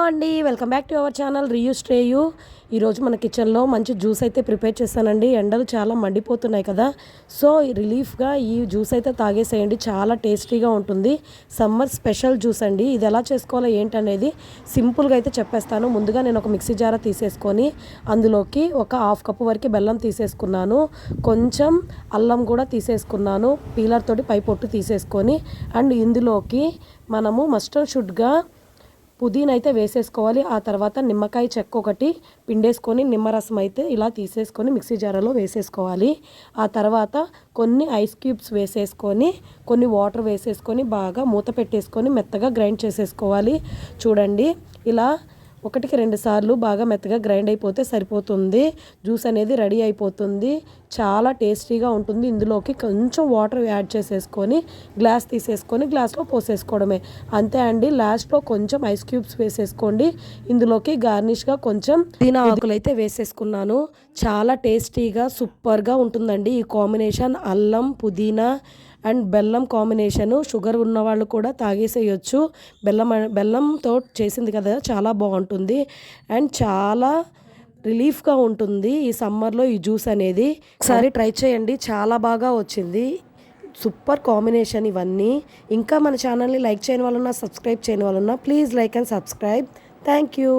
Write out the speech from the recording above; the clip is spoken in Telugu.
అండి, welcome back to our channel review స్ట్రేయు. ఈరోజు మన కిచెన్లో మంచి జ్యూస్ అయితే ప్రిపేర్ చేశానండి. ఎండలు చాలా మండిపోతున్నాయి కదా, సో రిలీఫ్గా ఈ జ్యూస్ అయితే తాగేసేయండి. చాలా టేస్టీగా ఉంటుంది. సమ్మర్ స్పెషల్ జ్యూస్ అండి. ఇది ఎలా చేసుకోవాలో ఏంటనేది సింపుల్గా అయితే చెప్పేస్తాను. ముందుగా నేను ఒక మిక్సీ జార తీసేసుకొని అందులోకి ఒక హాఫ్ కప్పు వరకు బెల్లం తీసేసుకున్నాను. కొంచెం అల్లం కూడా తీసేసుకున్నాను. పీలర్ తోటి పై పొట్టు తీసేసుకొని అండ్ ఇందులోకి మనము మస్ట్ అండ్ షుడ్గా పుదీనా అయితే వేసేసుకోవాలి. ఆ తర్వాత నిమ్మకాయ చెక్క ఒకటి పిండేసుకొని నిమ్మరసం అయితే ఇలా తీసేసుకొని మిక్సీ జారలో వేసేసుకోవాలి. ఆ తర్వాత కొన్ని ఐస్ క్యూబ్స్ వేసేసుకొని కొన్ని వాటర్ వేసేసుకొని బాగా మూత పెట్టేసుకొని మెత్తగా గ్రైండ్ చేసేసుకోవాలి. చూడండి, ఇలా 1-2 సార్లు బాగా మెత్తగా గ్రైండ్ అయిపోతే సరిపోతుంది. జ్యూస్ అనేది రెడీ అయిపోతుంది. చాలా టేస్టీగా ఉంటుంది. ఇందులోకి కొంచెం వాటర్ యాడ్ చేసేసుకొని గ్లాస్ తీసేసుకొని గ్లాస్లో పోసేసుకోవడమే, అంతే అండి. లాస్ట్లో కొంచెం ఐస్ క్యూబ్స్ వేసేసుకోండి. ఇందులోకి గార్నిష్గా కొంచెం పుదీనా ఆకులు అయితే వేసేసుకున్నాను. చాలా టేస్టీగా సూపర్గా ఉంటుందండి ఈ కాంబినేషన్. అల్లం, పుదీనా అండ్ బెల్లం కాంబినేషను. షుగర్ ఉన్న వాళ్ళు కూడా తాగేసేయచ్చు. బెల్లంతో చేసింది కదా, చాలా బాగుంటుంది అండ్ చాలా రిలీఫ్గా ఉంటుంది ఈ సమ్మర్లో ఈ జ్యూస్ అనేది. ఒకసారి ట్రై చేయండి, చాలా బాగా వచ్చింది. సూపర్ కాంబినేషన్ ఇవన్నీ. ఇంకా మన ఛానల్ని లైక్ చేయని వాళ్ళున్నా, సబ్స్క్రైబ్ చేయని వాళ్ళున్నా please like and subscribe. Thank you.